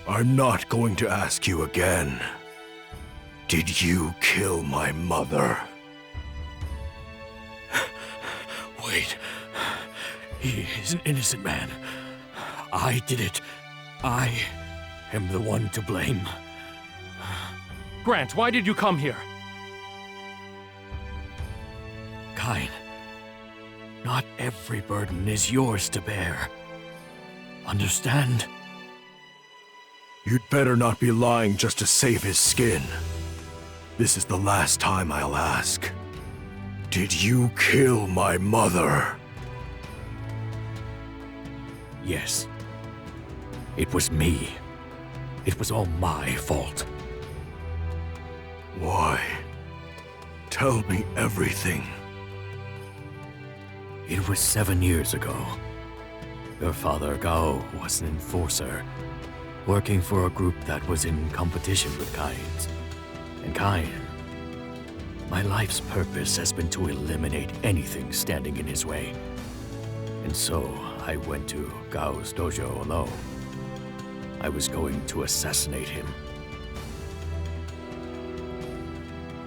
I'm not going to ask you again. Did you kill my mother? Wait. He is an innocent man. I did it. I am the one to blame. Grant, why did you come here? Kane, not every burden is yours to bear. Understand? You'd better not be lying just to save his skin. This is the last time I'll ask. Did you kill my mother? Yes. It was me. It was all my fault. Why? Tell me everything. It was 7 years ago. Your father, Gato, was an enforcer, working for a group that was in competition with Kane's. And Kane, my life's purpose has been to eliminate anything standing in his way. And so I went to Gao's dojo alone. I was going to assassinate him.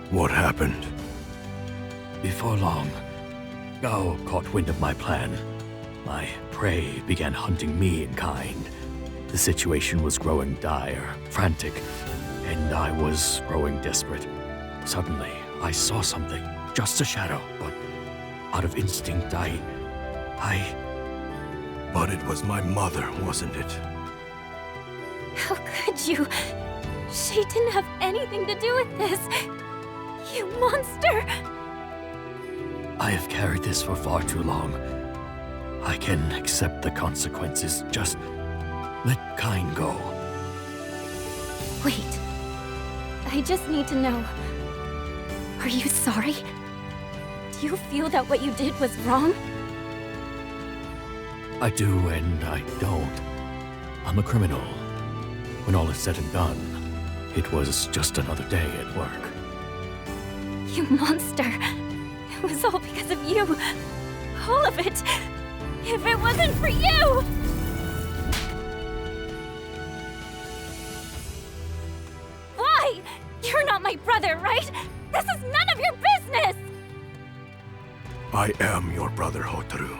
What happened? Before long, Gao caught wind of my plan. My prey began hunting me in kind. The situation was growing dire, frantic, and I was growing desperate. Suddenly, I saw something, just a shadow, but out of instinct, I... But it was my mother, wasn't it? How could you? She didn't have anything to do with this. You monster! I have carried this for far too long. I can accept the consequences. Just let Kane go. Wait. I just need to know. Are you sorry? Do you feel that what you did was wrong? I do and I don't. I'm a criminal. When all is said and done, it was just another day at work. You monster! It was all because of you. All of it. If it wasn't for you! Why? You're not my brother, right? This is none of your business! I am your brother, Hotaru.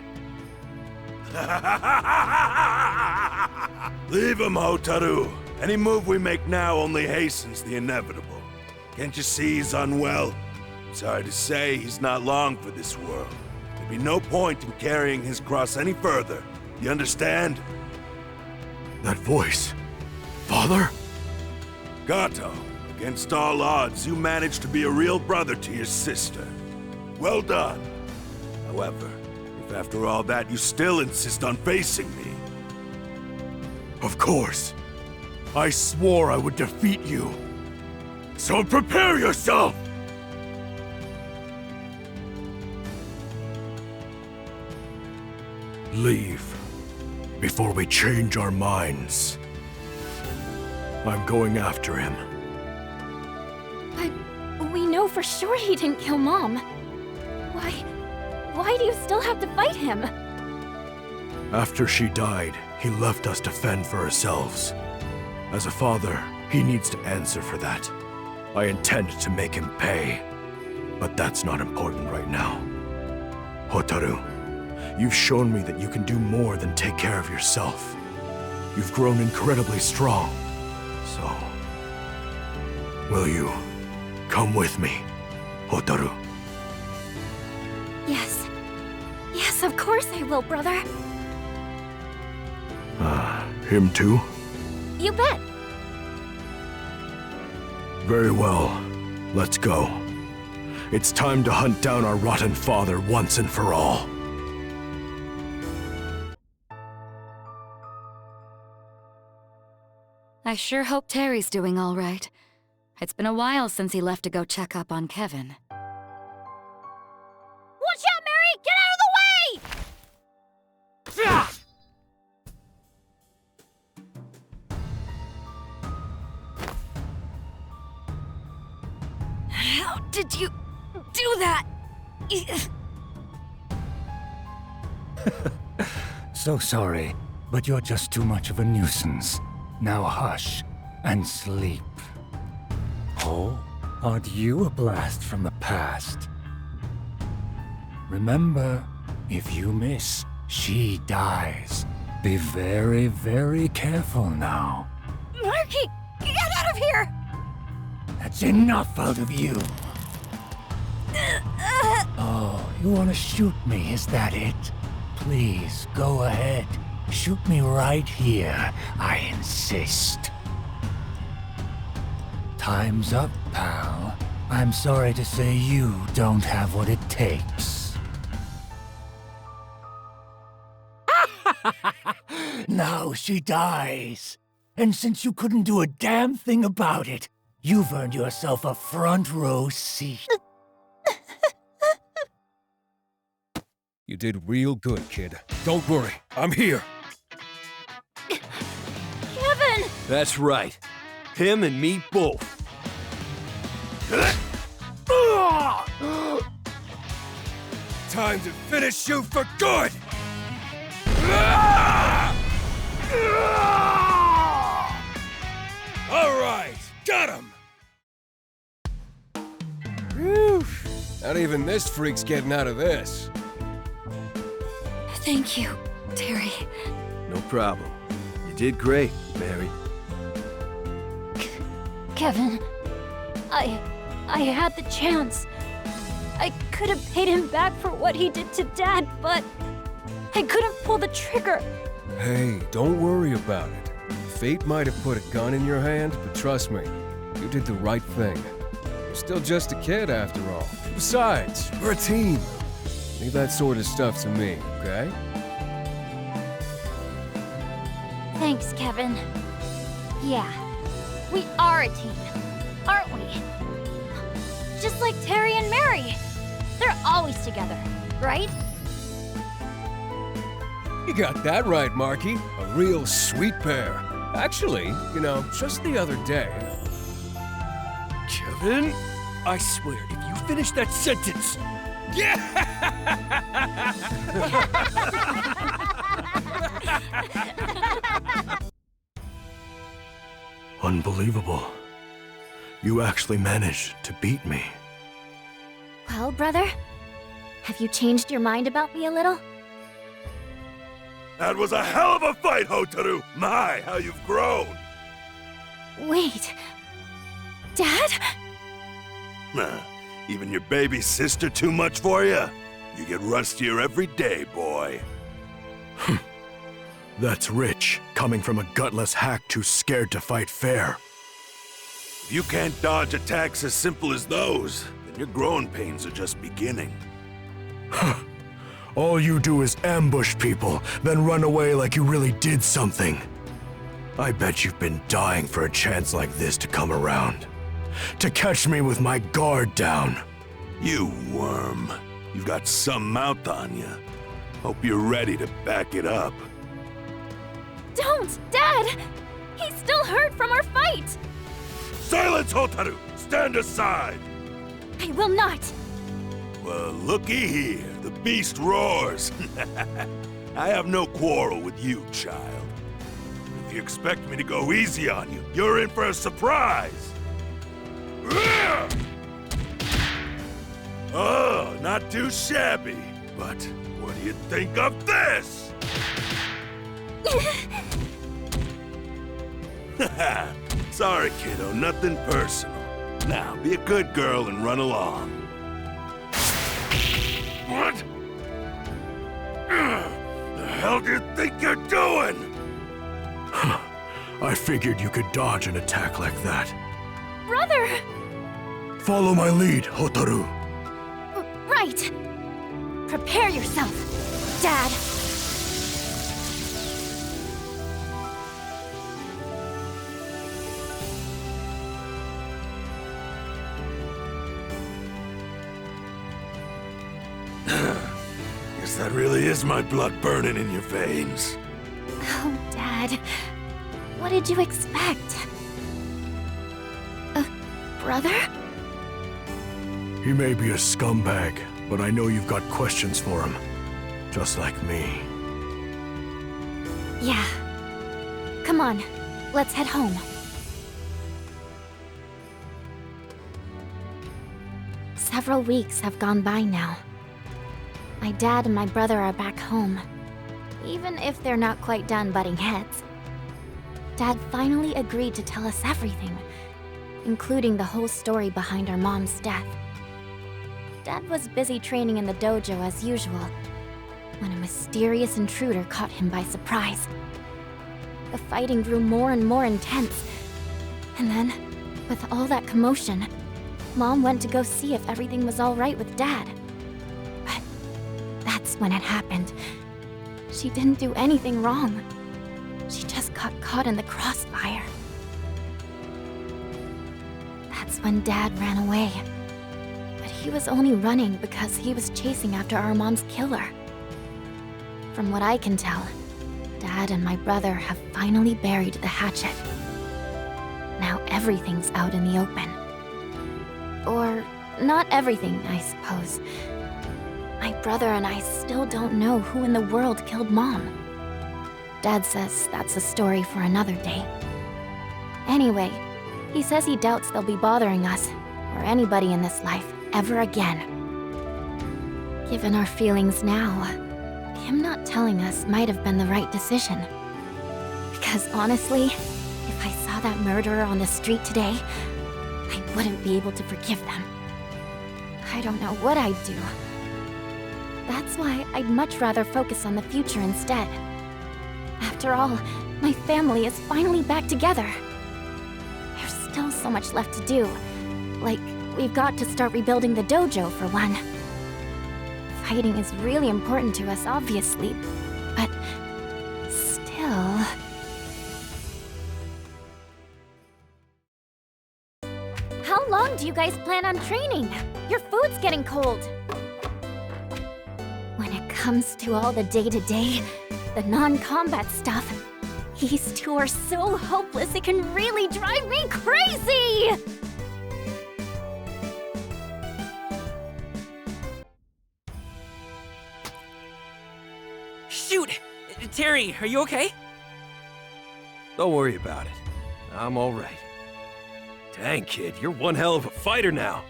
Leave him, Hotaru. Any move we make now only hastens the inevitable. Can't you see he's unwell? Sorry to say, he's not long for this world. There'd be no point in carrying his cross any further. You understand? That voice. Father? Gato, against all odds, you managed to be a real brother to your sister. Well done. However, if after all that you still insist on facing me... Of course. I swore I would defeat you. So prepare yourself! Leave, before we change our minds. I'm going after him. But we know for sure he didn't kill Mom. Why do you still have to fight him? After she died, he left us to fend for ourselves. As a father, he needs to answer for that. I intend to make him pay. But that's not important right now. Hotaru, you've shown me that you can do more than take care of yourself. You've grown incredibly strong. So... will you come with me, Hotaru? Yes. Yes, of course I will, brother. Him too? You bet. Very well. Let's go. It's time to hunt down our rotten father once and for all. I sure hope Terry's doing all right. It's been a while since he left to go check up on Kevin. Watch out, Mary! Get out of the way! How did you do that? So sorry, but you're just too much of a nuisance. Now hush and sleep. Oh? Aren't you a blast from the past? Remember, if you miss, she dies. Be very, very careful now. Marky, get out of here! That's enough out of you. Oh, you want to shoot me, is that it? Please, go ahead. Shoot me right here. I insist. Time's up, pal. I'm sorry to say you don't have what it takes. Now she dies. And since you couldn't do a damn thing about it, you've earned yourself a front row seat. You did real good, kid. Don't worry, I'm here. Kevin! That's right. Him and me both. Time to finish you for good! All right, got him! Whew. Not even this freak's getting out of this. Thank you, Terry. No problem. You did great, Mary. Kevin, I had the chance. I could have paid him back for what he did to Dad, but I couldn't pull the trigger. Hey, don't worry about it. Fate might have put a gun in your hand, but trust me, you did the right thing. You're still just a kid after all. Besides, we're a team. Leave that sort of stuff to me, okay? Thanks, Kevin. Yeah, we are a team, aren't we? Just like Terry and Mary. They're always together, right? You got that right, Marky. A real sweet pair. Actually, you know, just the other day... Kevin, I swear, if you finish that sentence... Unbelievable. You actually managed to beat me. Well, brother, have you changed your mind about me a little? That was a hell of a fight, Hotaru! My, how you've grown! Wait, Dad? Even your baby sister too much for you? You get rustier every day, boy. That's rich, coming from a gutless hack too scared to fight fair. If you can't dodge attacks as simple as those, then your growing pains are just beginning. All you do is ambush people, then run away like you really did something. I bet you've been dying for a chance like this to come around. To catch me with my guard down. You worm. You've got some mouth on you. Hope you're ready to back it up. Don't, Dad! He's still hurt from our fight! Silence, Hotaru! Stand aside! I will not! Well, looky here. The beast roars. I have no quarrel with you, child. If you expect me to go easy on you, you're in for a surprise! Oh, not too shabby. But what do you think of this? Sorry, kiddo, nothing personal. Now, be a good girl and run along. What? The hell do you think you're doing? I figured you could dodge an attack like that. Brother! Follow my lead, Hotaru. Right! Prepare yourself, Dad! Guess that really is my blood burning in your veins. Oh, Dad. What did you expect? A brother? He may be a scumbag, but I know you've got questions for him. Just like me. Yeah. Come on. let's head home. Several weeks have gone by now. My dad and my brother are back home, even if they're not quite done butting heads. Dad finally agreed to tell us everything, including the whole story behind our mom's death. Dad was busy training in the dojo as usual, when a mysterious intruder caught him by surprise. The fighting grew more and more intense, and then, with all that commotion, Mom went to go see if everything was all right with Dad. But that's when it happened. She didn't do anything wrong. She just got caught in the crossfire. That's when Dad ran away. But he was only running because he was chasing after our mom's killer. From what I can tell, Dad and my brother have finally buried the hatchet. Now everything's out in the open. Or not everything, I suppose. My brother and I still don't know who in the world killed Mom. Dad says that's a story for another day. Anyway, he says he doubts they'll be bothering us, or anybody in this life, ever again. Given our feelings now, him not telling us might have been the right decision. Because honestly, if I saw that murderer on the street today, I wouldn't be able to forgive them. I don't know what I'd do. That's why I'd much rather focus on the future instead. After all, my family is finally back together. There's still so much left to do. Like, we've got to start rebuilding the dojo for one. Fighting is really important to us, obviously, but still... How long do you guys plan on training? Your food's getting cold. When it comes to all the day-to-day, the non-combat stuff, these two are so hopeless it can really drive me crazy! Shoot! Terry, are you okay? Don't worry about it. I'm all right. Dang, kid, you're one hell of a fighter now.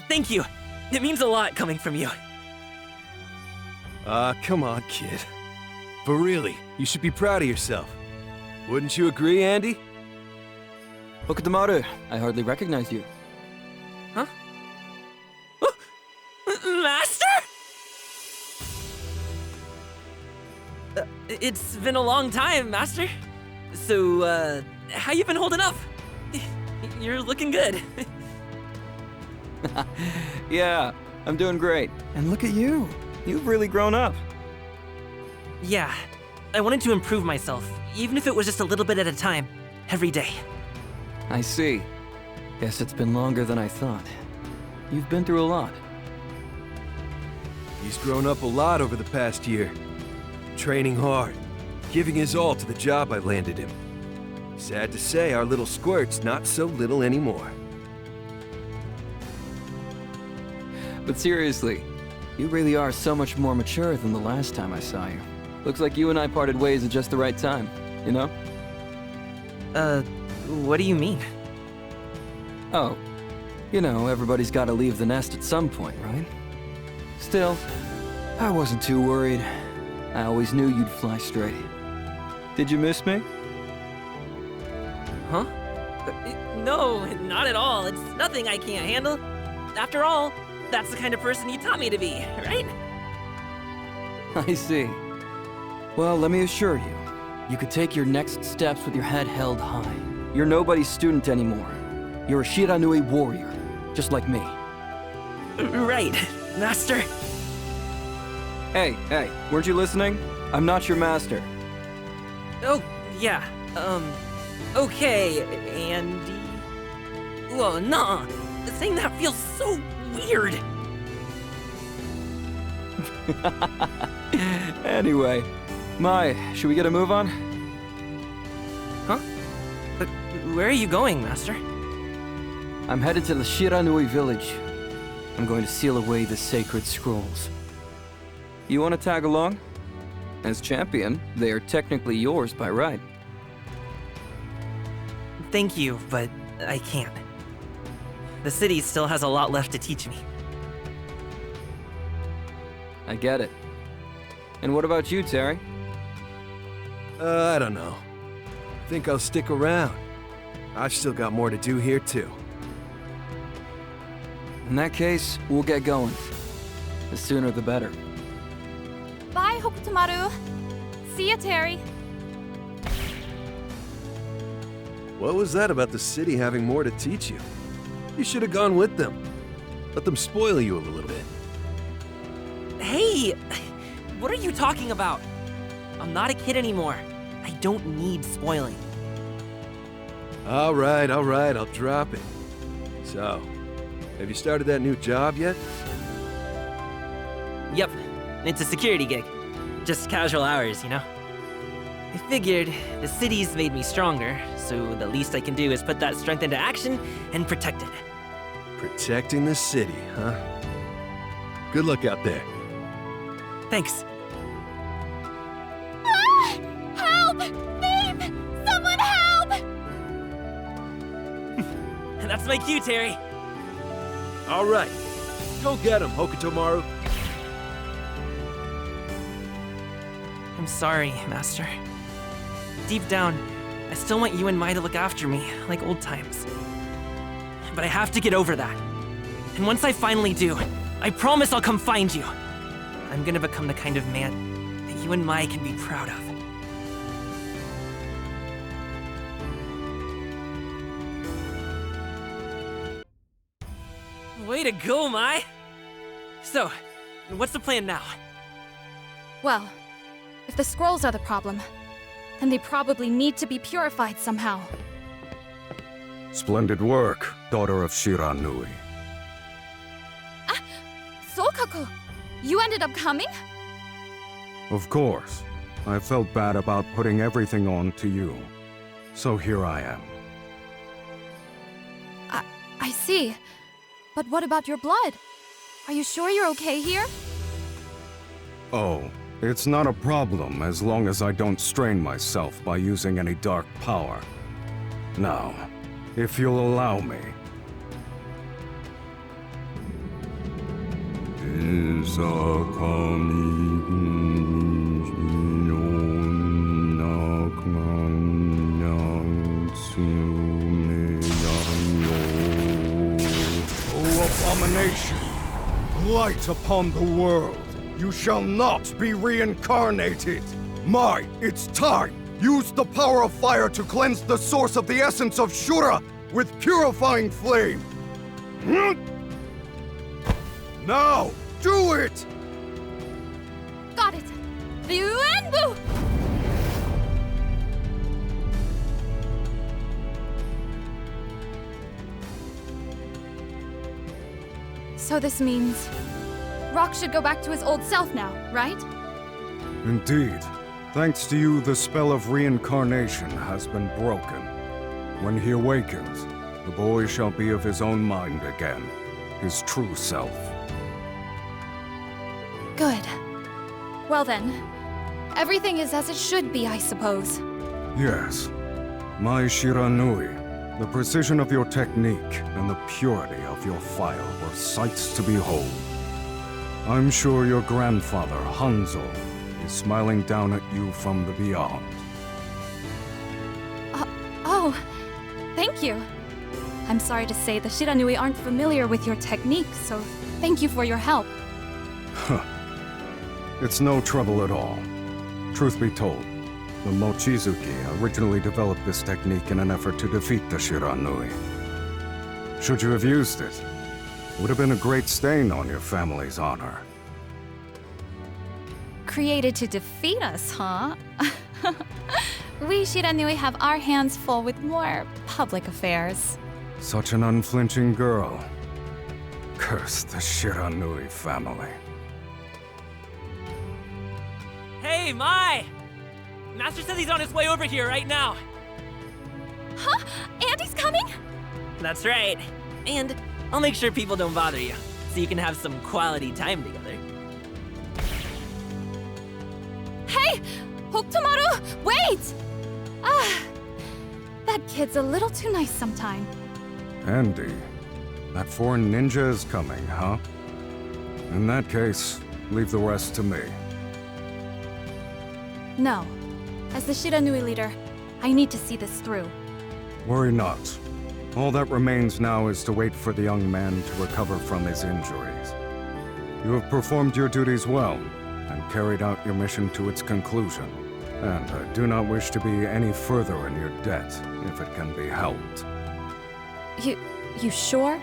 Thank you. It means a lot coming from you. Come on, kid. But really, you should be proud of yourself. Wouldn't you agree, Andy? Hokutomaru, I hardly recognize you. Huh? Master? It's been a long time, Master. So, how you been holding up? You're looking good. Yeah, I'm doing great. And look at you. You've really grown up. Yeah, I wanted to improve myself, even if it was just a little bit at a time, every day. I see. Guess it's been longer than I thought. You've been through a lot. He's grown up a lot over the past year. Training hard, giving his all to the job I landed him. Sad to say, our little squirt's not so little anymore. But seriously, you really are so much more mature than the last time I saw you. Looks like you and I parted ways at just the right time, you know? What do you mean? Oh, you know, everybody's gotta leave the nest at some point, right? Still, I wasn't too worried. I always knew you'd fly straight. Did you miss me? Huh? No, not at all. It's nothing I can't handle. After all, that's the kind of person you taught me to be, right? I see. Well, let me assure you, you could take your next steps with your head held high. You're nobody's student anymore. You're a Shiranui warrior, just like me. Right, Master. Hey, weren't you listening? I'm not your master. Oh, yeah, okay, Andy... Whoa, nah, saying that feels so weird. Anyway, Mai, should we get a move on? Huh? But where are you going, Master? I'm headed to the Shiranui village. I'm going to seal away the sacred scrolls. You want to tag along? As champion, they are technically yours by right. Thank you, but I can't. The city still has a lot left to teach me. I get it. And what about you, Terry? I don't know. Think I'll stick around. I've still got more to do here, too. In that case, we'll get going. The sooner the better. Bye, Hokutomaru. See ya, Terry. What was that about the city having more to teach you? You should have gone with them. Let them spoil you a little bit. Hey! What are you talking about? I'm not a kid anymore. I don't need spoiling. All right, I'll drop it. So, have you started that new job yet? Yep, it's a security gig. Just casual hours, you know? I figured the city's made me stronger, so the least I can do is put that strength into action and protect it. Protecting the city, huh? Good luck out there. Thanks. Ah! Help! Thief! Someone help! That's my cue, Terry. All right, go get him, Hokutomaru. I'm sorry, Master. Deep down, I still want you and Mai to look after me, like old times. But I have to get over that. And once I finally do, I promise I'll come find you. I'm gonna become the kind of man that you and Mai can be proud of. Way to go, Mai! So, what's the plan now? Well, if the scrolls are the problem, then they probably need to be purified somehow. Splendid work, daughter of Shiranui. Ah! Sokaku! You ended up coming? Of course. I felt bad about putting everything on to you. So here I am. I see. But what about your blood? Are you sure you're okay here? Oh, it's not a problem as long as I don't strain myself by using any dark power. Now, if you'll allow me. Abomination! Light upon the world! You shall not be reincarnated! Mai, it's time! Use the power of fire to cleanse the source of the essence of Shura with purifying flame! Now, do it! Got it! Vendo! So this means Rock should go back to his old self now, right? Indeed. Thanks to you, the spell of reincarnation has been broken. When he awakens, the boy shall be of his own mind again, his true self. Good. Well then, everything is as it should be, I suppose. Yes. Mai Shiranui, the precision of your technique and the purity of your fire were sights to behold. I'm sure your grandfather, Hanzo, is smiling down at you from the beyond. Oh, thank you. I'm sorry to say the Shiranui aren't familiar with your technique, so thank you for your help. It's no trouble at all. Truth be told, the Mochizuki originally developed this technique in an effort to defeat the Shiranui. Should you have used it, it would have been a great stain on your family's honor. Created to defeat us, huh? We Shiranui have our hands full with more public affairs. Such an unflinching girl. Curse the Shiranui family. Hey, Mai! Master says he's on his way over here right now. Huh? Andy's coming? That's right. And I'll make sure people don't bother you, so you can have some quality time together. Hey! Hokutomaru! Wait! That kid's a little too nice sometime. Andy, that foreign ninja is coming, huh? In that case, leave the rest to me. No. As the Shiranui leader, I need to see this through. Worry not. All that remains now is to wait for the young man to recover from his injuries. You have performed your duties well, and carried out your mission to its conclusion. And I do not wish to be any further in your debt, if it can be helped. You sure?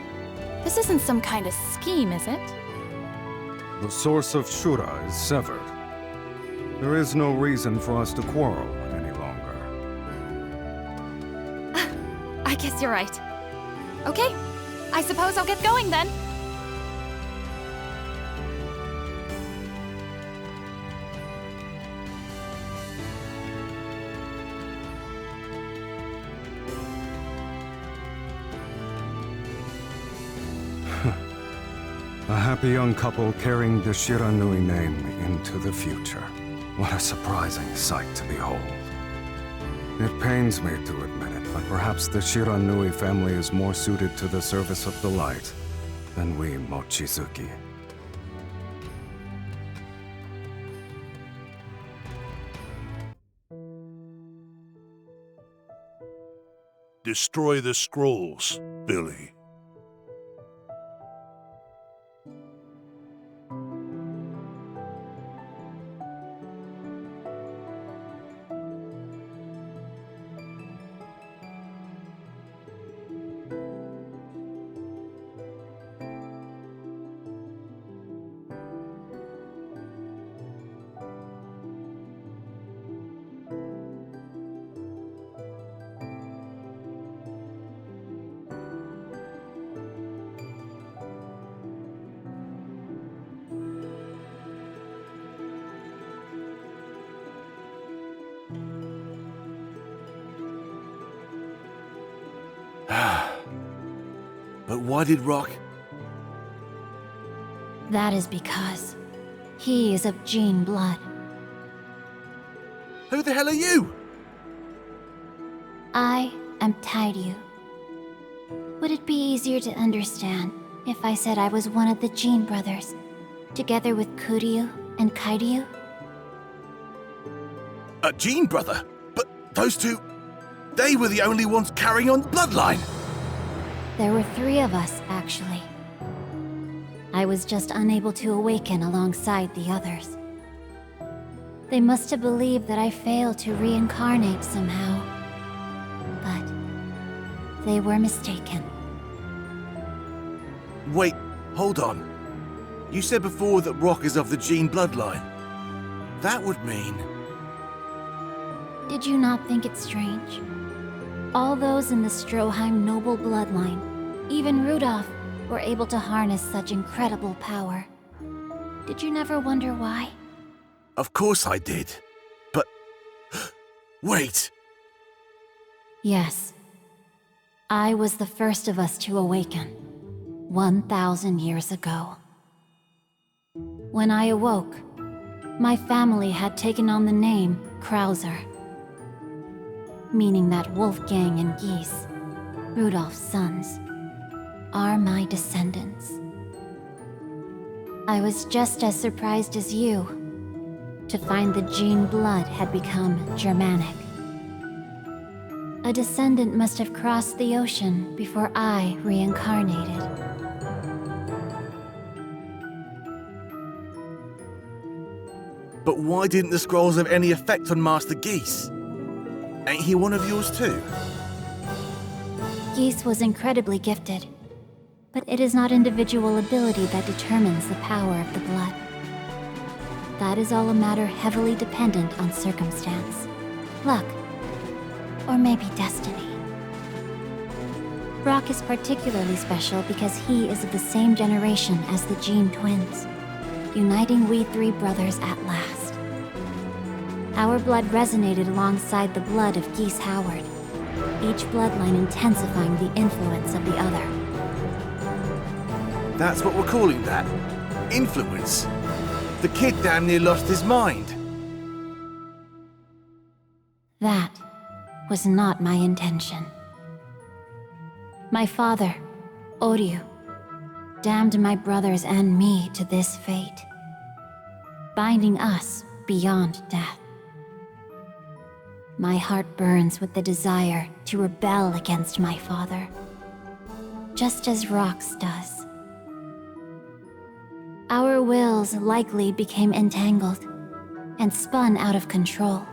This isn't some kind of scheme, is it? The source of Shura is severed. There is no reason for us to quarrel any longer. I guess you're right. Okay, I suppose I'll get going then. A happy young couple carrying the Shiranui name into the future. What a surprising sight to behold. It pains me to admit it, but perhaps the Shiranui family is more suited to the service of the light than we Mochizuki. Destroy the scrolls, Billy. But why did Rock... That is because he is of Jin blood. Who the hell are you? I am Tairyu. Would it be easier to understand if I said I was one of the Jin brothers, together with Kuryu and Kairyu? A Jin brother? But those two... They were the only ones carrying on the bloodline! There were 3 of us, actually. I was just unable to awaken alongside the others. They must have believed that I failed to reincarnate somehow. But they were mistaken. Wait, hold on. You said before that Rock is of the Jin bloodline. That would mean... Did you not think it strange? All those in the Stroheim noble bloodline, even Rudolph, were able to harness such incredible power. Did you never wonder why? Of course I did. But... Wait! Yes. I was the first of us to awaken, 1,000 years ago. When I awoke, my family had taken on the name Krauser, meaning that Wolfgang and Geese, Rudolph's sons, are my descendants. I was just as surprised as you to find the Jin blood had become Germanic. A descendant must have crossed the ocean before I reincarnated. But why didn't the scrolls have any effect on Master Geese? Ain't he one of yours too? Geese was incredibly gifted, but it is not individual ability that determines the power of the blood. That is all a matter heavily dependent on circumstance, luck, or maybe destiny. Brock is particularly special because he is of the same generation as the Jin twins, uniting we 3 brothers at last. Our blood resonated alongside the blood of Geese Howard, each bloodline intensifying the influence of the other. That's what we're calling that? Influence? The kid damn near lost his mind. That was not my intention. My father, Oryu, damned my brothers and me to this fate, binding us beyond death. My heart burns with the desire to rebel against my father, just as Rock's does. Our wills likely became entangled and spun out of control.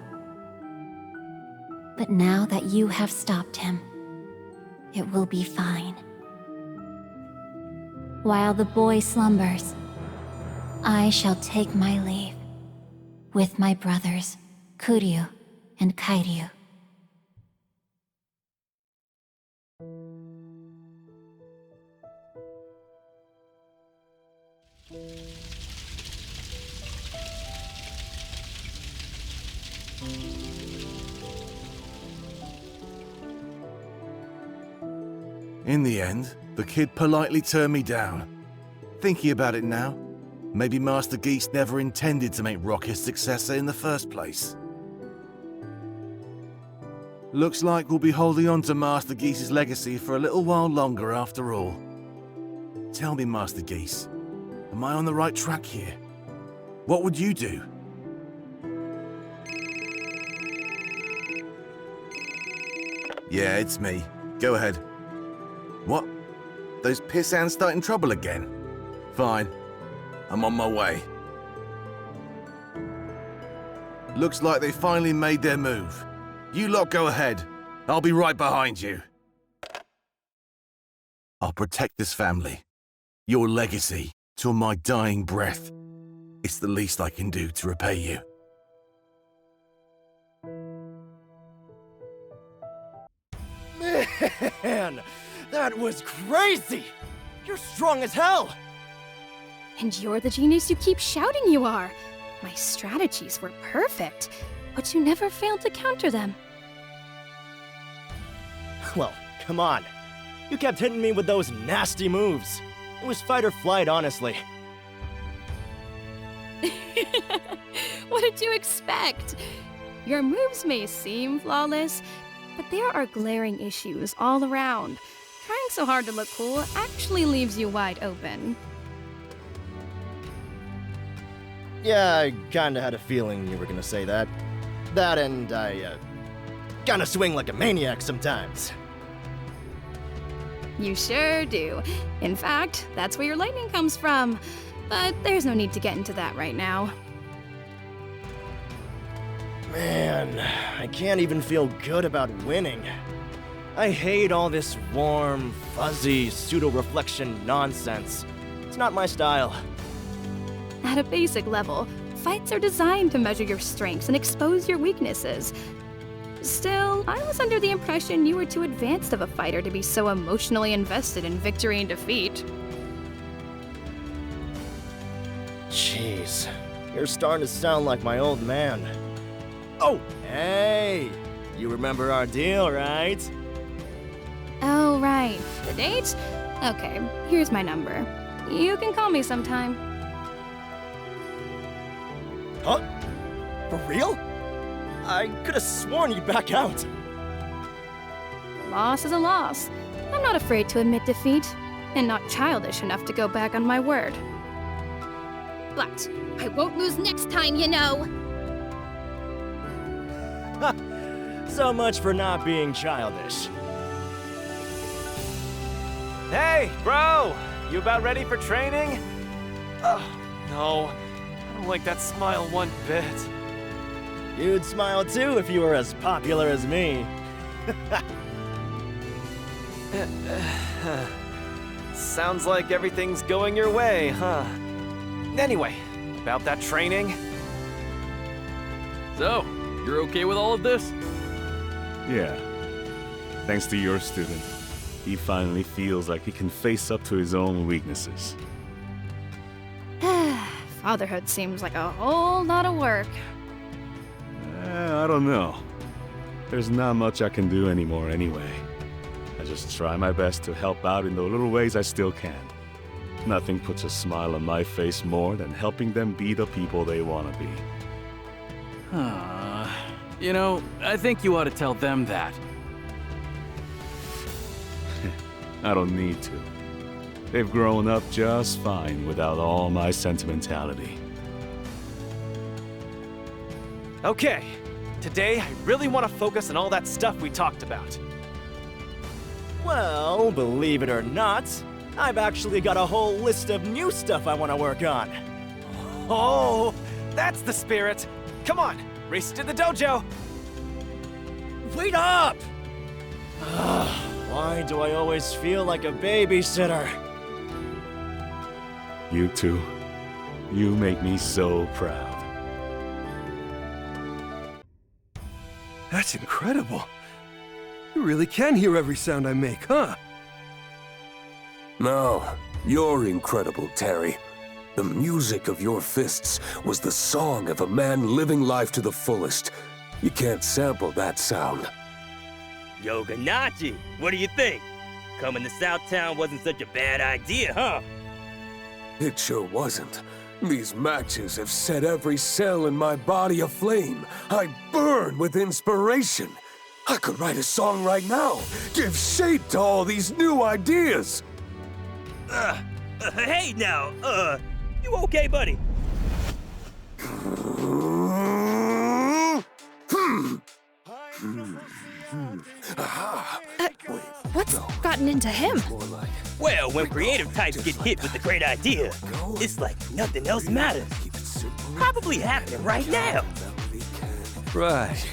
But now that you have stopped him, it will be fine. While the boy slumbers, I shall take my leave with my brothers, Kuryu and Kairyu. In the end, the kid politely turned me down. Thinking about it now, maybe Master Geese never intended to make Rock his successor in the first place. Looks like we'll be holding on to Master Geese's legacy for a little while longer after all. Tell me, Master Geese, am I on the right track here? What would you do? Yeah, it's me. Go ahead. What? Those piss-hands starting trouble again? Fine. I'm on my way. Looks like they finally made their move. You lot go ahead. I'll be right behind you. I'll protect this family. Your legacy, till my dying breath. It's the least I can do to repay you. Man, that was crazy! You're strong as hell! And you're the genius you keep shouting you are. My strategies were perfect, but you never failed to counter them. Well, come on. You kept hitting me with those nasty moves. It was fight or flight, honestly. What did you expect? Your moves may seem flawless, but there are glaring issues all around. Trying so hard to look cool actually leaves you wide open. Yeah, I kinda had a feeling you were gonna say that. That and I, kinda swing like a maniac sometimes. You sure do. In fact, that's where your lightning comes from. But there's no need to get into that right now. Man, I can't even feel good about winning. I hate all this warm, fuzzy, pseudo-reflection nonsense. It's not my style. At a basic level, fights are designed to measure your strengths and expose your weaknesses. Still, I was under the impression you were too advanced of a fighter to be so emotionally invested in victory and defeat. Jeez, you're starting to sound like my old man. Oh, hey! You remember our deal, right? Oh, right. The date? Okay, here's my number. You can call me sometime. Huh? For real? I could have sworn you'd back out. A loss is a loss. I'm not afraid to admit defeat, and not childish enough to go back on my word. But I won't lose next time, you know! So much for not being childish. Hey, bro! You about ready for training? Oh, no. I don't like that smile one bit. You'd smile too if you were as popular as me. Sounds like everything's going your way, huh? Anyway, about that training. So, you're okay with all of this? Yeah. Thanks to your student, he finally feels like he can face up to his own weaknesses. Fatherhood seems like a whole lot of work. I don't know. There's not much I can do anymore anyway. I just try my best to help out in the little ways I still can. Nothing puts a smile on my face more than helping them be the people they want to be. You know, I think you ought to tell them that. I don't need to. They've grown up just fine without all my sentimentality. Okay, today I really want to focus on all that stuff we talked about. Well, believe it or not, I've actually got a whole list of new stuff I want to work on. Oh, that's the spirit. Come on, race to the dojo. Wait up! Why do I always feel like a babysitter? You two, you make me so proud. That's incredible. You really can hear every sound I make, huh? No, you're incredible, Terry. The music of your fists was the song of a man living life to the fullest. You can't sample that sound. Yo, Ganacci, what do you think? Coming to Southtown wasn't such a bad idea, huh? It sure wasn't. These matches have set every cell in my body aflame. I burn with inspiration. I could write a song right now, give shape to all these new ideas. Hey now, you okay, buddy? What's gotten into him? Well, when creative types get hit with a great idea, it's like nothing else matters. Probably happening right now. Right.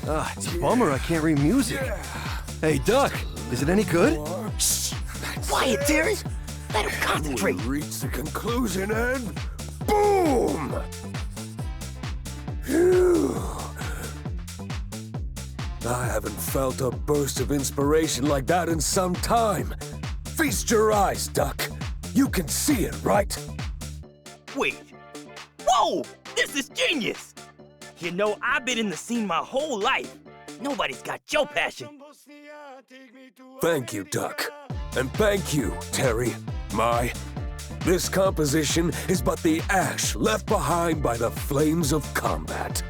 It's a bummer I can't read music. Hey, Duck, is it any good? Shh! Quiet, Terry! Let him concentrate! We reach the conclusion and... boom! Phew. I haven't felt a burst of inspiration like that in some time. Feast your eyes, Duck. You can see it, right? Wait. Whoa! This is genius! You know, I've been in the scene my whole life. Nobody's got your passion. Thank you, Duck. And thank you, Terry, Mai. This composition is but the ash left behind by the flames of combat.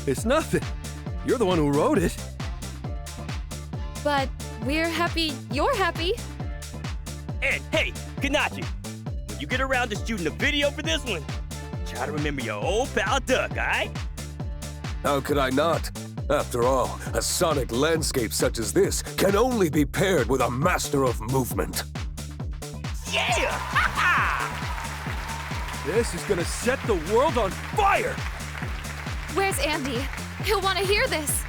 It's nothing. You're the one who wrote it. But we're happy you're happy. And hey, Ganacci, when you get around to shooting a video for this one, try to remember your old pal Duck, alright? How could I not? After all, a sonic landscape such as this can only be paired with a master of movement. Yeah! This is gonna set the world on fire! Where's Andy? He'll want to hear this.